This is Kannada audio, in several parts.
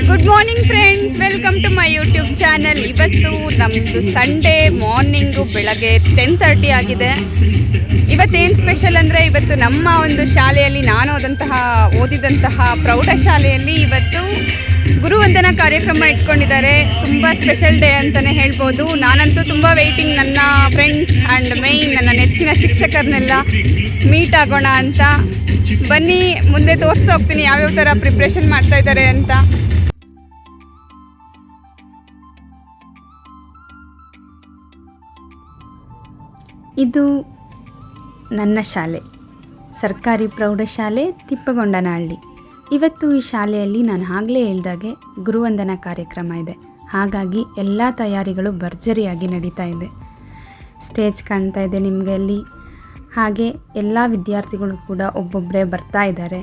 Good morning friends, welcome to my YouTube channel. ಇವತ್ತು ನಮ್ಮದು ಸಂಡೇ ಮಾರ್ನಿಂಗು ಬೆಳಗ್ಗೆ 10:30 ಆಗಿದೆ. ಇವತ್ತೇನು ಸ್ಪೆಷಲ್ ಅಂದರೆ, ಇವತ್ತು ನಮ್ಮ ಒಂದು ಶಾಲೆಯಲ್ಲಿ ನಾನು ಓದಿದಂತಹ ಪ್ರೌಢಶಾಲೆಯಲ್ಲಿ ಇವತ್ತು ಗುರುವಂದನಾ ಕಾರ್ಯಕ್ರಮ ಇಟ್ಕೊಂಡಿದ್ದಾರೆ. ತುಂಬ ಸ್ಪೆಷಲ್ ಡೇ ಅಂತಲೇ ಹೇಳ್ಬೋದು. ನಾನಂತೂ ತುಂಬ ವೆಯ್ಟಿಂಗ್, ನನ್ನ ಫ್ರೆಂಡ್ಸ್ ಆ್ಯಂಡ್ ಮೇಯ್ನ್ ನನ್ನ ನೆಚ್ಚಿನ ಶಿಕ್ಷಕರನ್ನೆಲ್ಲ ಮೀಟ್ ಆಗೋಣ ಅಂತ. ಬನ್ನಿ, ಮುಂದೆ ತೋರಿಸ್ತಾ ಹೋಗ್ತೀನಿ ಯಾವ್ಯಾವ ಥರ ಪ್ರಿಪ್ರೇಷನ್ ಮಾಡ್ತಾ ಇದ್ದಾರೆ ಅಂತ. ಇದು ನನ್ನ ಶಾಲೆ, ಸರ್ಕಾರಿ ಪ್ರೌಢಶಾಲೆ ತಿಪ್ಪಗೊಂಡನಹಳ್ಳಿ. ಇವತ್ತು ಈ ಶಾಲೆಯಲ್ಲಿ ನಾನು ಆಗಲೇ ಹೇಳಿದಾಗೆ ಗುರುವಂದನಾ ಕಾರ್ಯಕ್ರಮ ಇದೆ. ಹಾಗಾಗಿ ಎಲ್ಲ ತಯಾರಿಗಳು ಭರ್ಜರಿಯಾಗಿ ನಡೀತಾ ಇದೆ. ಸ್ಟೇಜ್ ಕಾಣ್ತಾ ಇದೆ ನಿಮಗೆ ಅಲ್ಲಿ. ಹಾಗೆ ಎಲ್ಲ ವಿದ್ಯಾರ್ಥಿಗಳು ಕೂಡ ಒಬ್ಬೊಬ್ಬರೇ ಬರ್ತಾ ಇದ್ದಾರೆ.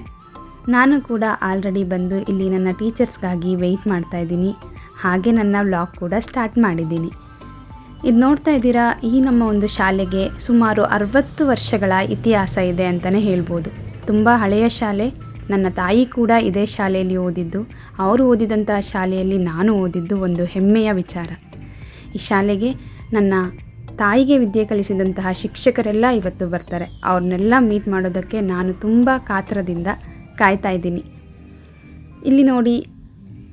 ನಾನು ಕೂಡ ಆಲ್ರೆಡಿ ಬಂದು ಇಲ್ಲಿ ನನ್ನ ಟೀಚರ್ಸ್ಗಾಗಿ ವೆಯ್ಟ್ ಮಾಡ್ತಾ ಇದ್ದೀನಿ. ಹಾಗೆ ನನ್ನ ವ್ಲಾಗ್ ಕೂಡ ಸ್ಟಾರ್ಟ್ ಮಾಡಿದ್ದೀನಿ. ಇದು ನೋಡ್ತಾ ಇದ್ದೀರಾ, ಈ ನಮ್ಮ ಒಂದು ಶಾಲೆಗೆ ಸುಮಾರು 60 ವರ್ಷಗಳ ಇತಿಹಾಸ ಇದೆ ಅಂತಲೇ ಹೇಳ್ಬೋದು. ತುಂಬ ಹಳೆಯ ಶಾಲೆ. ನನ್ನ ತಾಯಿ ಕೂಡ ಇದೇ ಶಾಲೆಯಲ್ಲಿ ಓದಿದ್ದು. ಅವರು ಓದಿದಂಥ ಶಾಲೆಯಲ್ಲಿ ನಾನು ಓದಿದ್ದು ಒಂದು ಹೆಮ್ಮೆಯ ವಿಚಾರ. ಈ ಶಾಲೆಗೆ ನನ್ನ ತಾಯಿಗೆ ವಿದ್ಯೆ ಕಲಿಸಿದಂತಹ ಶಿಕ್ಷಕರೆಲ್ಲ ಇವತ್ತು ಬರ್ತಾರೆ. ಅವ್ರನ್ನೆಲ್ಲ ಮೀಟ್ ಮಾಡೋದಕ್ಕೆ ನಾನು ತುಂಬ ಕಾತರದಿಂದ ಕಾಯ್ತಾ ಇದ್ದೀನಿ. ಇಲ್ಲಿ ನೋಡಿ,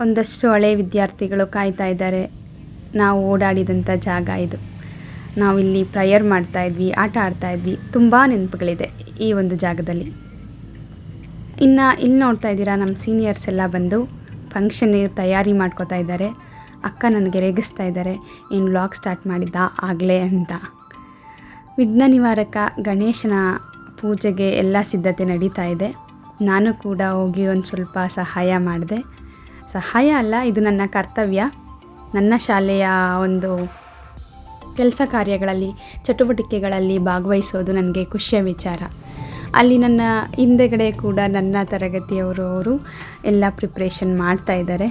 ಒಂದಷ್ಟು ಹಳೆ ವಿದ್ಯಾರ್ಥಿಗಳು ಕಾಯ್ತಾ ಇದ್ದಾರೆ. ನಾವು ಓಡಾಡಿದಂಥ ಜಾಗ ಇದು. ನಾವಿಲ್ಲಿ ಪ್ರೇಯರ್ ಮಾಡ್ತಾಯಿದ್ವಿ, ಆಟ ಆಡ್ತಾಯಿದ್ವಿ. ತುಂಬ ನೆನಪುಗಳಿದೆ ಈ ಒಂದು ಜಾಗದಲ್ಲಿ. ಇನ್ನು ಇಲ್ಲಿ ನೋಡ್ತಾ ಇದ್ದೀರಾ, ನಮ್ಮ ಸೀನಿಯರ್ಸ್ ಎಲ್ಲ ಬಂದು ಫಂಕ್ಷನ್ಗೆ ತಯಾರಿ ಮಾಡ್ಕೋತಾ ಇದ್ದಾರೆ. ಅಕ್ಕ ನನಗೆ ರೇಗಿಸ್ತಾ ಇದ್ದಾರೆ, ಏನು ವ್ಲಾಗ್ ಸ್ಟಾರ್ಟ್ ಮಾಡಿದ್ದ ಆಗಲೇ ಅಂತ. ವಿಘ್ನ ನಿವಾರಕ ಗಣೇಶನ ಪೂಜೆಗೆ ಎಲ್ಲ ಸಿದ್ಧತೆ ನಡೀತಾ ಇದೆ. ನಾನು ಕೂಡ ಹೋಗಿ ಒಂದು ಸ್ವಲ್ಪ ಸಹಾಯ ಮಾಡಿದೆ. ಸಹಾಯ ಅಲ್ಲ, ಇದು ನನ್ನ ಕರ್ತವ್ಯ. ನನ್ನ ಶಾಲೆಯ ಒಂದು ಕೆಲಸ ಕಾರ್ಯಗಳಲ್ಲಿ, ಚಟುವಟಿಕೆಗಳಲ್ಲಿ ಭಾಗವಹಿಸೋದು ನನಗೆ ಖುಷಿಯ ವಿಚಾರ. ಅಲ್ಲಿ ನನ್ನ ಹಿಂದೆಗಡೆ ಕೂಡ ನನ್ನ ತರಗತಿಯವರು ಎಲ್ಲ ಪ್ರಿಪ್ರೇಷನ್ ಮಾಡ್ತಾ ಇದ್ದಾರೆ.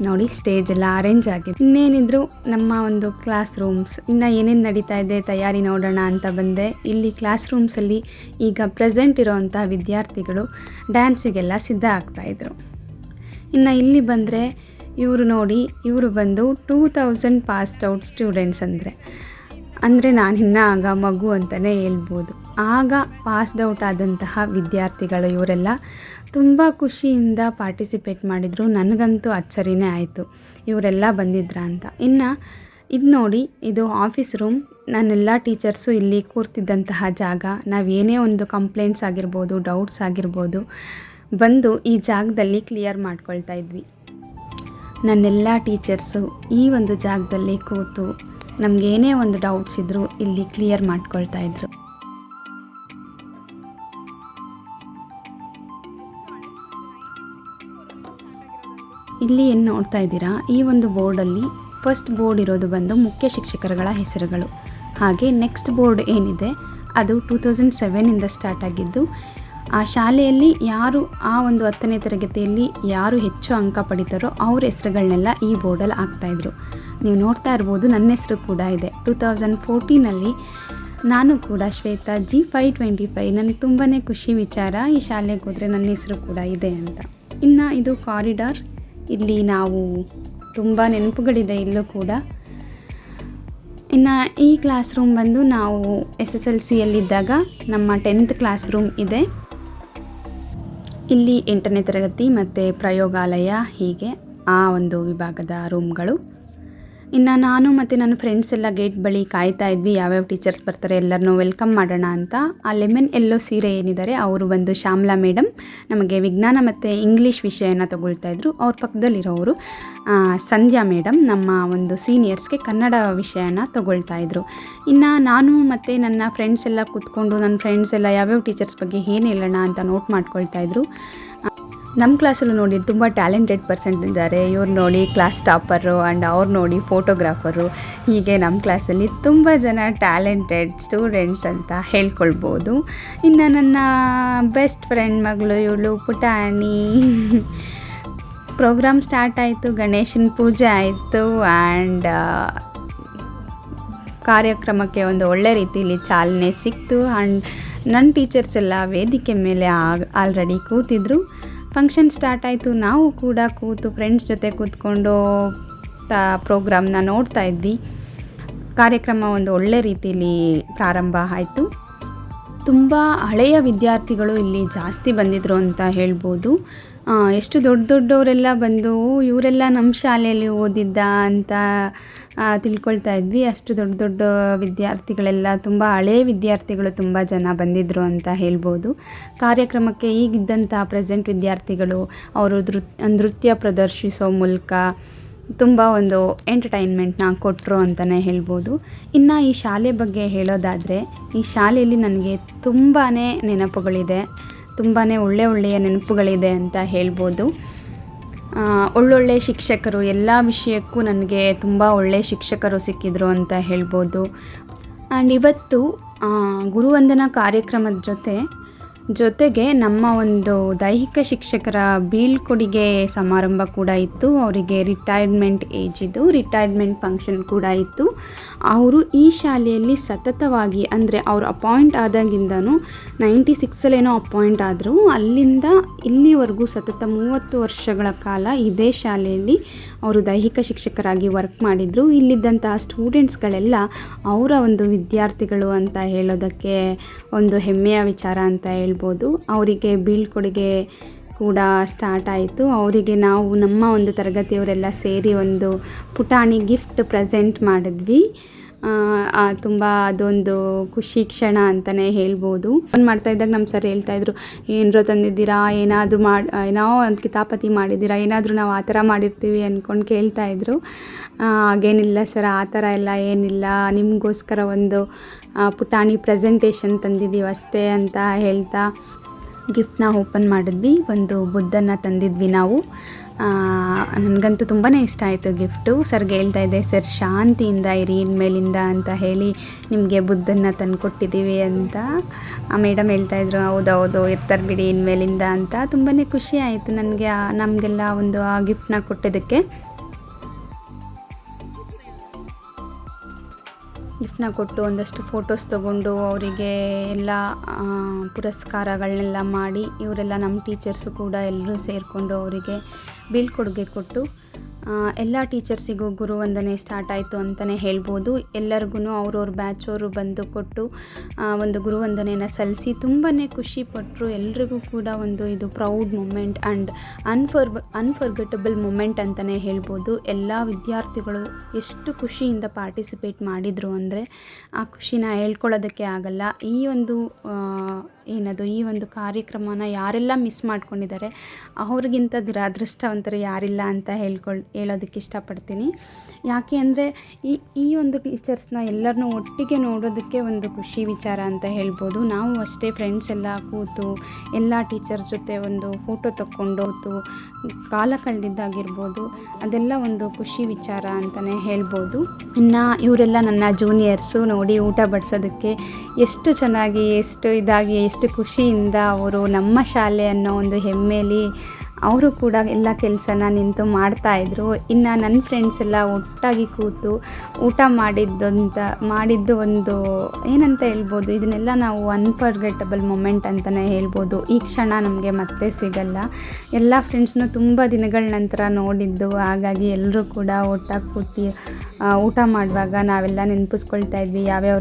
ನೋಡಿ, ಸ್ಟೇಜ್ ಎಲ್ಲ ಅರೇಂಜ್ ಆಗಿದೆ. ಇನ್ನೇನಿದ್ರು ನಮ್ಮ ಒಂದು ಕ್ಲಾಸ್ ರೂಮ್ಸ್, ಇನ್ನು ಏನೇನು ನಡೀತಾ ಇದೆ ತಯಾರಿ ನೋಡೋಣ ಅಂತ ಬಂದೆ. ಇಲ್ಲಿ ಕ್ಲಾಸ್ ರೂಮ್ಸಲ್ಲಿ ಈಗ ಪ್ರೆಸೆಂಟ್ ಇರೋವಂಥ ವಿದ್ಯಾರ್ಥಿಗಳು ಡ್ಯಾನ್ಸಿಗೆಲ್ಲ ಸಿದ್ಧ ಆಗ್ತಾಯಿದ್ರು. ಇನ್ನು ಇಲ್ಲಿ ಬಂದರೆ ಇವರು ನೋಡಿ, ಇವರು ಬಂದು 2000 ಪಾಸ್ಡ್ ಔಟ್ ಸ್ಟೂಡೆಂಟ್ಸ್. ಅಂದರೆ ನಾನಿನ್ನ ಆಗ ಮಗು ಅಂತಲೇ ಹೇಳ್ಬೋದು. ಆಗ ಪಾಸ್ಡ್ ಔಟ್ ಆದಂತಹ ವಿದ್ಯಾರ್ಥಿಗಳು ಇವರೆಲ್ಲ ತುಂಬ ಖುಷಿಯಿಂದ ಪಾರ್ಟಿಸಿಪೇಟ್ ಮಾಡಿದರು. ನನಗಂತೂ ಅಚ್ಚರಿನೇ ಆಯಿತು, ಇವರೆಲ್ಲ ಬಂದಿದ್ರ ಅಂತ. ಇನ್ನು ಇದು ನೋಡಿ, ಇದು ಆಫೀಸ್ ರೂಮ್. ನನ್ನೆಲ್ಲ ಟೀಚರ್ಸು ಇಲ್ಲಿ ಕೂರ್ತಿದ್ದಂತಹ ಜಾಗ. ನಾವೇನೇ ಒಂದು ಕಂಪ್ಲೇಂಟ್ಸ್ ಆಗಿರ್ಬೋದು, ಡೌಟ್ಸ್ ಆಗಿರ್ಬೋದು, ಬಂದು ಈ ಜಾಗದಲ್ಲಿ ಕ್ಲಿಯರ್ ಮಾಡ್ಕೊಳ್ತಾ ಇದ್ವಿ. ನನ್ನೆಲ್ಲ ಟೀಚರ್ಸು ಈ ಒಂದು ಜಾಗದಲ್ಲಿ ಕೂತು ನಮಗೇನೇ ಒಂದು ಡೌಟ್ಸ್ ಇದ್ದರೂ ಇಲ್ಲಿ ಕ್ಲಿಯರ್ ಮಾಡ್ಕೊಳ್ತಾ ಇದ್ರು. ಇಲ್ಲಿ ಏನು ನೋಡ್ತಾ ಇದ್ದೀರಾ, ಈ ಒಂದು ಬೋರ್ಡಲ್ಲಿ ಫಸ್ಟ್ ಬೋರ್ಡ್ ಇರೋದು ಬಂದು ಮುಖ್ಯ ಶಿಕ್ಷಕರುಗಳ ಹೆಸರುಗಳು. ಹಾಗೆ ನೆಕ್ಸ್ಟ್ ಬೋರ್ಡ್ ಏನಿದೆ ಅದು 2007 ಸ್ಟಾರ್ಟ್ ಆಗಿದ್ದು. ಆ ಶಾಲೆಯಲ್ಲಿ ಯಾರು ಆ ಒಂದು 10ನೇ ತರಗತಿಯಲ್ಲಿ ಯಾರು ಹೆಚ್ಚು ಅಂಕ ಪಡಿತಾರೋ ಅವ್ರ ಹೆಸರುಗಳನ್ನೆಲ್ಲ ಈ ಬೋರ್ಡಲ್ಲಿ ಹಾಕ್ತಾಯಿದ್ರು. ನೀವು ನೋಡ್ತಾ ಇರ್ಬೋದು, ನನ್ನ ಹೆಸರು ಕೂಡ ಇದೆ. 2014 ನಾನು ಕೂಡ ಶ್ವೇತಾ G525. ನನಗೆ ತುಂಬಾ ಖುಷಿ ವಿಚಾರ, ಈ ಶಾಲೆಗೆ ಹೋದರೆ ನನ್ನ ಹೆಸರು ಕೂಡ ಇದೆ ಅಂತ. ಇನ್ನು ಇದು ಕಾರಿಡಾರ್. ಇಲ್ಲಿ ನಾವು ತುಂಬ ನೆನಪುಗಳಿದೆ ಇಲ್ಲೂ ಕೂಡ. ಇನ್ನು ಈ ಕ್ಲಾಸ್ ರೂಮ್ ಬಂದು ನಾವು SSLCಯಲ್ಲಿದ್ದಾಗ ನಮ್ಮ 10th ಕ್ಲಾಸ್ ರೂಮ್ ಇದೆ. ಇಲ್ಲಿ 8ನೇ ತರಗತಿ ಮತ್ತು ಪ್ರಯೋಗಾಲಯ, ಹೀಗೆ ಆ ಒಂದು ವಿಭಾಗದ ರೂಮ್ಗಳು. ಇನ್ನು ನಾನು ಮತ್ತು ನನ್ನ ಫ್ರೆಂಡ್ಸ್ ಎಲ್ಲ ಗೇಟ್ ಬಳಿ ಕಾಯ್ತಾ ಇದ್ವಿ, ಯಾವ್ಯಾವ ಟೀಚರ್ಸ್ ಬರ್ತಾರೆ ಎಲ್ಲರನ್ನೂ ವೆಲ್ಕಮ್ ಮಾಡೋಣ ಅಂತ. ಆ ಲೆಮನ್ ಎಲ್ಲೋ ಸೀರೆ ಏನಿದ್ದಾರೆ ಅವರು ಬಂದು ಶ್ಯಾಮ್ಲಾ ಮೇಡಮ್, ನಮಗೆ ವಿಜ್ಞಾನ ಮತ್ತು ಇಂಗ್ಲೀಷ್ ವಿಷಯನ ತಗೊಳ್ತಾ ಇದ್ರು. ಅವ್ರ ಪಕ್ಕದಲ್ಲಿರೋರು ಸಂಧ್ಯಾ ಮೇಡಮ್, ನಮ್ಮ ಒಂದು ಸೀನಿಯರ್ಸ್ಗೆ ಕನ್ನಡ ವಿಷಯನ ತಗೊಳ್ತಾ ಇದ್ರು. ಇನ್ನು ನಾನು ಮತ್ತು ನನ್ನ ಫ್ರೆಂಡ್ಸ್ ಎಲ್ಲ ಕೂತ್ಕೊಂಡು ನನ್ನ ಫ್ರೆಂಡ್ಸ್ ಎಲ್ಲ ಯಾವ್ಯಾವ ಟೀಚರ್ಸ್ ಬಗ್ಗೆ ಏನು ಹೇಳೋಣ ಅಂತ ನೋಟ್ ಮಾಡ್ಕೊಳ್ತಾ ಇದ್ರು. ನಮ್ಮ ಕ್ಲಾಸಲ್ಲೂ ನೋಡಿ ತುಂಬ ಟ್ಯಾಲೆಂಟೆಡ್ ಪರ್ಸೆಂಟ್ ಇದ್ದಾರೆ. ಇವ್ರು ನೋಡಿ ಕ್ಲಾಸ್ ಟಾಪರು, ಆ್ಯಂಡ್ ಅವ್ರು ನೋಡಿ ಫೋಟೋಗ್ರಾಫರು. ಹೀಗೆ ನಮ್ಮ ಕ್ಲಾಸಲ್ಲಿ ತುಂಬ ಜನ ಟ್ಯಾಲೆಂಟೆಡ್ ಸ್ಟೂಡೆಂಟ್ಸ್ ಅಂತ ಹೇಳ್ಕೊಳ್ಬೋದು. ಇನ್ನು ನನ್ನ ಬೆಸ್ಟ್ ಫ್ರೆಂಡ್ ಮಗಳು ಇವಳು ಪುಟಾಣಿ. ಪ್ರೋಗ್ರಾಮ್ ಸ್ಟಾರ್ಟ್ ಆಯಿತು, ಗಣೇಶನ ಪೂಜೆ ಆಯಿತು, ಆ್ಯಂಡ್ ಕಾರ್ಯಕ್ರಮಕ್ಕೆ ಒಂದು ಒಳ್ಳೆ ರೀತಿಯಲ್ಲಿ ಚಾಲನೆ ಸಿಕ್ತು. ಆ್ಯಂಡ್ ನನ್ನ ಟೀಚರ್ಸ್ ಎಲ್ಲ ವೇದಿಕೆ ಮೇಲೆ ಆಲ್ರೆಡಿ ಕೂತಿದ್ರು. ಫಂಕ್ಷನ್ ಸ್ಟಾರ್ಟ್ ಆಯಿತು. ನಾವು ಕೂಡ ಕೂತು ಫ್ರೆಂಡ್ಸ್ ಜೊತೆ ಕೂತ್ಕೊಂಡು ಪ್ರೋಗ್ರಾಮ್ನ ನೋಡ್ತಾ ಇದ್ವಿ. ಕಾರ್ಯಕ್ರಮ ಒಂದು ಒಳ್ಳೆ ರೀತಿಯಲ್ಲಿ ಪ್ರಾರಂಭ ಆಯಿತು. ತುಂಬ ಹಳೆಯ ವಿದ್ಯಾರ್ಥಿಗಳು ಇಲ್ಲಿ ಜಾಸ್ತಿ ಬಂದಿದ್ದರು ಅಂತ ಹೇಳ್ಬೋದು. ಎಷ್ಟು ದೊಡ್ಡವರೆಲ್ಲ ಬಂದು ಇವರೆಲ್ಲ ನಮ್ಮ ಶಾಲೆಯಲ್ಲಿ ಓದಿದ್ದ ಅಂತ ತಿಳ್ಕೊಳ್ತಾ ಇದ್ವಿ. ಅಷ್ಟು ದೊಡ್ಡ ವಿದ್ಯಾರ್ಥಿಗಳೆಲ್ಲ, ತುಂಬ ಹಳೆಯ ವಿದ್ಯಾರ್ಥಿಗಳು ತುಂಬ ಜನ ಬಂದಿದ್ದರು ಅಂತ ಹೇಳ್ಬೋದು. ಕಾರ್ಯಕ್ರಮಕ್ಕೆ ಈಗಿದ್ದಂಥ ಪ್ರೆಸೆಂಟ್ ವಿದ್ಯಾರ್ಥಿಗಳು ಅವರು ನೃತ್ಯ ಪ್ರದರ್ಶಿಸೋ ಮೂಲಕ ತುಂಬ ಒಂದು ಎಂಟರ್ಟೈನ್ಮೆಂಟ್ನ ಕೊಟ್ಟರು ಅಂತಲೇ ಹೇಳ್ಬೋದು. ಇನ್ನು ಈ ಶಾಲೆ ಬಗ್ಗೆ ಹೇಳೋದಾದರೆ, ಈ ಶಾಲೆಯಲ್ಲಿ ನನಗೆ ತುಂಬಾ ನೆನಪುಗಳಿದೆ, ತುಂಬಾ ಒಳ್ಳೆಯ ನೆನಪುಗಳಿದೆ ಅಂತ ಹೇಳ್ಬೋದು. ಒಳ್ಳೊಳ್ಳೆ ಶಿಕ್ಷಕರು, ಎಲ್ಲ ವಿಷಯಕ್ಕೂ ನನಗೆ ತುಂಬ ಒಳ್ಳೆಯ ಶಿಕ್ಷಕರು ಸಿಕ್ಕಿದ್ರು ಅಂತ ಹೇಳ್ಬೋದು. ಆ್ಯಂಡ್ ಇವತ್ತು ಗುರುವಂದನಾ ಕಾರ್ಯಕ್ರಮದ ಜೊತೆಗೆ ನಮ್ಮ ಒಂದು ದೈಹಿಕ ಶಿಕ್ಷಕರ ಬೀಳ್ಕೊಡುಗೆ ಸಮಾರಂಭ ಕೂಡ ಇತ್ತು. ಅವರಿಗೆ ರಿಟೈರ್ಮೆಂಟ್ ರಿಟೈರ್ಮೆಂಟ್ ಫಂಕ್ಷನ್ ಕೂಡ ಇತ್ತು. ಅವರು ಈ ಶಾಲೆಯಲ್ಲಿ ಸತತವಾಗಿ, ಅಂದರೆ ಅವರು ಅಪಾಯಿಂಟ್ ಆದಾಗಿಂದನೂ 96 ಅಪಾಯಿಂಟ್ ಆದರು. ಅಲ್ಲಿಂದ ಇಲ್ಲಿವರೆಗೂ ಸತತ 30 ವರ್ಷಗಳ ಕಾಲ ಇದೇ ಶಾಲೆಯಲ್ಲಿ ಅವರು ದೈಹಿಕ ಶಿಕ್ಷಕರಾಗಿ ವರ್ಕ್ ಮಾಡಿದರು. ಇಲ್ಲಿದ್ದಂತಹ ಸ್ಟೂಡೆಂಟ್ಸ್ಗಳೆಲ್ಲ ಅವರ ಒಂದು ವಿದ್ಯಾರ್ಥಿಗಳು ಅಂತ ಹೇಳೋದಕ್ಕೆ ಒಂದು ಹೆಮ್ಮೆಯ ವಿಚಾರ ಅಂತ ಹೇಳ್ಬೋದು. ಅವರಿಗೆ ಬೀಳ್ಕೊಡುಗೆ ಕೂಡ ಸ್ಟಾರ್ಟ್ ಆಯಿತು. ಅವರಿಗೆ ನಾವು ನಮ್ಮ ಒಂದು ತರಗತಿಯವರೆಲ್ಲ ಸೇರಿ ಒಂದು ಪುಟಾಣಿ ಗಿಫ್ಟ್ ಪ್ರೆಸೆಂಟ್ ಮಾಡಿದ್ವಿ. ತುಂಬ ಅದೊಂದು ಖುಷಿ ಕ್ಷಣ ಅಂತಲೇ ಹೇಳ್ಬೋದು. ಮಾಡ್ತಾಯಿದ್ದಾಗ ನಮ್ಮ ಸರ್ ಹೇಳ್ತಾಯಿದ್ರು, ಏನರೋ ತಂದಿದ್ದೀರಾ, ಏನೋ ಒಂದು ಕಿತಾಪತಿ ಮಾಡಿದ್ದೀರಾ, ಏನಾದರೂ ನಾವು ಆ ಥರ ಮಾಡಿರ್ತೀವಿ ಅಂದ್ಕೊಂಡು ಕೇಳ್ತಾಯಿದ್ರು. ಹಾಗೇನಿಲ್ಲ ಸರ್, ಆ ಥರ ಎಲ್ಲ ಏನಿಲ್ಲ, ನಿಮಗೋಸ್ಕರ ಒಂದು ಪುಟಾಣಿ ಪ್ರೆಸೆಂಟೇಷನ್ ತಂದಿದ್ದೀವಿ ಅಷ್ಟೇ ಅಂತ ಹೇಳ್ತಾ ಗಿಫ್ಟ್ನ ಓಪನ್ ಮಾಡಿದ್ವಿ. ಒಂದು ಬುದ್ಧನ ತಂದಿದ್ವಿ ನಾವು. ನನಗಂತೂ ತುಂಬಾ ಇಷ್ಟ ಆಯಿತು ಗಿಫ್ಟು. ಸರ್ಗೆ ಹೇಳ್ತಾ ಇದ್ದೆ, ಸರ್ ಶಾಂತಿಯಿಂದ ಇರಿ ಇನ್ಮೇಲಿಂದ ಅಂತ ಹೇಳಿ ನಿಮಗೆ ಬುದ್ಧನ ತಂದು ಕೊಟ್ಟಿದ್ದೀವಿ ಅಂತ. ಮೇಡಮ್ ಹೇಳ್ತಾಯಿದ್ರು, ಹೌದೌದು ಇರ್ತಾರೆ ಬಿಡಿ ಇನ್ಮೇಲಿಂದ ಅಂತ. ತುಂಬಾ ಖುಷಿ ಆಯಿತು ನನಗೆ, ನಮಗೆಲ್ಲ ಒಂದು ಆ ಗಿಫ್ಟ್ನ ಕೊಟ್ಟಿದ್ದಕ್ಕೆ. ಗಿಫ್ಟ್ನ ಕೊಟ್ಟು ಒಂದಷ್ಟು ಫೋಟೋಸ್ ತೊಗೊಂಡು ಅವರಿಗೆ ಎಲ್ಲ ಪುರಸ್ಕಾರಗಳನ್ನೆಲ್ಲ ಮಾಡಿ, ಇವರೆಲ್ಲ ನಮ್ಮ ಟೀಚರ್ಸು ಕೂಡ ಎಲ್ಲರೂ ಸೇರಿಕೊಂಡು ಅವರಿಗೆ ಬೀಳ್ಕೊಡುಗೆ ಕೊಟ್ಟು ಎಲ್ಲ ಟೀಚರ್ಸಿಗೂ ಗುರುವಂದನೆ ಸ್ಟಾರ್ಟ್ ಆಯಿತು ಅಂತಲೇ ಹೇಳ್ಬೋದು. ಎಲ್ಲರಿಗೂ ಅವ್ರವ್ರ ಬ್ಯಾಚವರು ಬಂದು ಕೊಟ್ಟು ಒಂದು ಗುರುವಂದನೆಯನ್ನು ಸಲ್ಲಿಸಿ ತುಂಬಾ ಖುಷಿಪಟ್ಟರು. ಎಲ್ರಿಗೂ ಕೂಡ ಒಂದು ಇದು proud moment and unforgettable moment ಅಂತಲೇ ಹೇಳ್ಬೋದು. ಎಲ್ಲ ವಿದ್ಯಾರ್ಥಿಗಳು ಎಷ್ಟು ಖುಷಿಯಿಂದ ಪಾರ್ಟಿಸಿಪೇಟ್ ಮಾಡಿದರು ಅಂದರೆ ಆ ಖುಷಿನ ಹೇಳ್ಕೊಳ್ಳೋದಕ್ಕೆ ಆಗಲ್ಲ. ಈ ಒಂದು ಕಾರ್ಯಕ್ರಮನ ಯಾರೆಲ್ಲ ಮಿಸ್ ಮಾಡ್ಕೊಂಡಿದ್ದಾರೆ ಅವ್ರಿಗಿಂತ ದುರಾದೃಷ್ಟವಂತರು ಯಾರಿಲ್ಲ ಅಂತ ಹೇಳೋದಕ್ಕೆ ಇಷ್ಟಪಡ್ತೀನಿ. ಯಾಕೆ ಅಂದರೆ ಈ ಒಂದು ಟೀಚರ್ಸ್ನ ಎಲ್ಲರನ್ನೂ ಒಟ್ಟಿಗೆ ನೋಡೋದಕ್ಕೆ ಒಂದು ಖುಷಿ ವಿಚಾರ ಅಂತ ಹೇಳ್ಬೋದು. ನಾವು ಅಷ್ಟೇ ಫ್ರೆಂಡ್ಸ್ ಎಲ್ಲ ಕೂತು ಎಲ್ಲ ಟೀಚರ್ ಜೊತೆ ಒಂದು ಫೋಟೋ ತಕ್ಕೊಂಡು ಕಾಲ ಕಳೆದಿದ್ದಾಗಿರ್ಬೋದು, ಅದೆಲ್ಲ ಒಂದು ಖುಷಿ ವಿಚಾರ ಅಂತಲೇ ಹೇಳ್ಬೋದು. ಇನ್ನು ಇವರೆಲ್ಲ ನನ್ನ ಜೂನಿಯರ್ಸು ನೋಡಿ ಊಟ ಬಡಿಸೋದಕ್ಕೆ ಎಷ್ಟು ಚೆನ್ನಾಗಿ, ಎಷ್ಟು ಖುಷಿಯಿಂದ ಅವರು ನಮ್ಮ ಶಾಲೆ ಅನ್ನೋ ಒಂದು ಹೆಮ್ಮೆಯಲ್ಲಿ ಅವರು ಕೂಡ ಎಲ್ಲ ಕೆಲಸನ ನಿಂತು ಮಾಡ್ತಾಯಿದ್ರು. ಇನ್ನು ನನ್ನ ಫ್ರೆಂಡ್ಸ್ ಎಲ್ಲ ಒಟ್ಟಾಗಿ ಕೂತು ಊಟ ಮಾಡಿದ್ದು ಒಂದು ಏನಂತ ಹೇಳ್ಬೋದು, ಇದನ್ನೆಲ್ಲ ನಾವು ಅನ್ಫರ್ಗೆಟಬಲ್ ಮೂಮೆಂಟ್ ಅಂತಲೇ ಹೇಳ್ಬೋದು. ಈ ಕ್ಷಣ ನಮಗೆ ಮತ್ತೆ ಸಿಗಲ್ಲ. ಎಲ್ಲ ಫ್ರೆಂಡ್ಸ್ನೂ ತುಂಬ ದಿನಗಳ ನಂತರ ನೋಡಿದ್ದು, ಹಾಗಾಗಿ ಎಲ್ಲರೂ ಕೂಡ ಒಟ್ಟಾಗಿ ಕೂತು ಊಟ ಮಾಡುವಾಗ ನಾವೆಲ್ಲ ನೆನಪಿಸ್ಕೊಳ್ತಾ ಇದ್ವಿ, ಯಾವ್ಯಾವ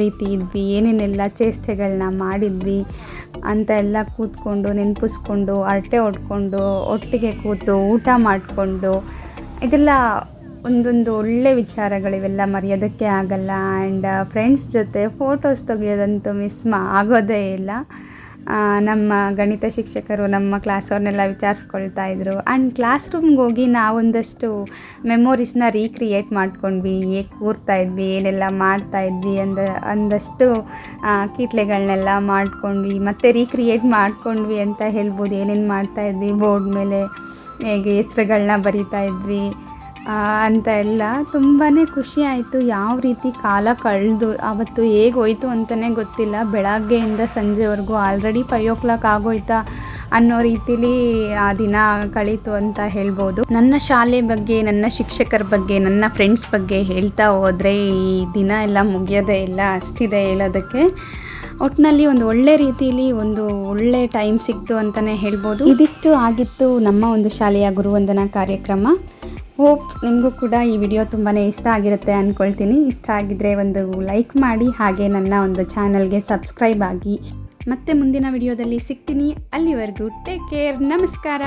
ರೀತಿ ಇದ್ವಿ, ಏನೇನೆಲ್ಲ ಚೇಷ್ಟೆಗಳನ್ನ ಮಾಡಿದ್ವಿ ಅಂತ ಎಲ್ಲ ಕೂತ್ಕೊಂಡು ನೆನಪಿಸ್ಕೊಂಡು ಹರಟೆ ಹೊಡ್ಕೊಂಡು ಒಟ್ಟಿಗೆ ಕೂತು ಊಟ ಮಾಡಿಕೊಂಡು, ಇದೆಲ್ಲ ಒಂದೊಂದು ಒಳ್ಳೆ ವಿಚಾರಗಳಿವೆಲ್ಲ ಮರೆಯೋದಕ್ಕೆ ಆಗಲ್ಲ. ಆ್ಯಂಡ್ ಫ್ರೆಂಡ್ಸ್ ಜೊತೆ ಫೋಟೋಸ್ ತೆಗಿಯೋದಂತೂ ಮಿಸ್ ಆಗೋದೇ ಇಲ್ಲ. ನಮ್ಮ ಗಣಿತ ಶಿಕ್ಷಕರು ನಮ್ಮ ಕ್ಲಾಸವ್ರನ್ನೆಲ್ಲ ವಿಚಾರಿಸ್ಕೊಳ್ತಾ ಇದ್ರು. ಆ್ಯಂಡ್ ಕ್ಲಾಸ್ ರೂಮ್ಗೆ ಹೋಗಿ ನಾವೊಂದಷ್ಟು ಮೆಮೊರೀಸ್ನ ರೀಕ್ರಿಯೇಟ್ ಮಾಡ್ಕೊಂಡ್ವಿ. ಹೇಗೆ ಕೂರ್ತಾಯಿದ್ವಿ, ಏನೆಲ್ಲ ಮಾಡ್ತಾಯಿದ್ವಿ ಒಂದಷ್ಟು ಕೀಟ್ಲೆಗಳನ್ನೆಲ್ಲ ಮಾಡ್ಕೊಂಡ್ವಿ, ಮತ್ತು ರೀಕ್ರಿಯೇಟ್ ಮಾಡ್ಕೊಂಡ್ವಿ ಅಂತ ಹೇಳ್ಬೋದು. ಏನೇನು ಮಾಡ್ತಾಯಿದ್ವಿ, ಬೋರ್ಡ್ ಮೇಲೆ ಹೇಗೆ ಹೆಸ್ರುಗಳನ್ನ ಬರಿತಾಯಿದ್ವಿ ಅಂತ ಎಲ್ಲ ತುಂಬಾ ಖುಷಿ ಆಯಿತು. ಯಾವ ರೀತಿ ಕಾಲ ಕಳೆದು ಅವತ್ತು ಹೇಗೆ ಹೋಯ್ತು ಅಂತಲೇ ಗೊತ್ತಿಲ್ಲ. ಬೆಳಗ್ಗೆಯಿಂದ ಸಂಜೆವರೆಗೂ ಆಲ್ರೆಡಿ 5 o'clock ಆಗೋಯ್ತಾ ಅನ್ನೋ ರೀತಿಲಿ ಆ ದಿನ ಕಳೀತು ಅಂತ ಹೇಳ್ಬೋದು. ನನ್ನ ಶಾಲೆ ಬಗ್ಗೆ, ನನ್ನ ಶಿಕ್ಷಕರ ಬಗ್ಗೆ, ನನ್ನ ಫ್ರೆಂಡ್ಸ್ ಬಗ್ಗೆ ಹೇಳ್ತಾ ಹೋದರೆ ಈ ದಿನ ಎಲ್ಲ ಮುಗಿಯೋದೇ ಇಲ್ಲ, ಅಷ್ಟಿದೆ ಹೇಳೋದಕ್ಕೆ. ಒಟ್ಟಿನಲ್ಲಿ ಒಂದು ಒಳ್ಳೆ ರೀತಿಯಲ್ಲಿ ಒಂದು ಒಳ್ಳೆ ಟೈಮ್ ಸಿಕ್ತು ಅಂತಲೇ ಹೇಳ್ಬೋದು. ಇದಿಷ್ಟು ಆಗಿತ್ತು ನಮ್ಮ ಒಂದು ಶಾಲೆಯ ಗುರುವಂದನಾ ಕಾರ್ಯಕ್ರಮ. ಹೋಪ್ ನಿಮಗೂ ಕೂಡ ಈ ವಿಡಿಯೋ ತುಂಬಾ ಇಷ್ಟ ಆಗಿರುತ್ತೆ ಅಂದ್ಕೊಳ್ತೀನಿ. ಇಷ್ಟ ಆಗಿದ್ದರೆ ಒಂದು ಲೈಕ್ ಮಾಡಿ, ಹಾಗೆ ನನ್ನ ಒಂದು ಚಾನಲ್ಗೆ ಸಬ್ಸ್ಕ್ರೈಬ್ ಆಗಿ. ಮತ್ತೆ ಮುಂದಿನ ವಿಡಿಯೋದಲ್ಲಿ ಸಿಗ್ತೀನಿ. ಅಲ್ಲಿವರೆಗೂ ಟೇಕ್ ಕೇರ್. ನಮಸ್ಕಾರ.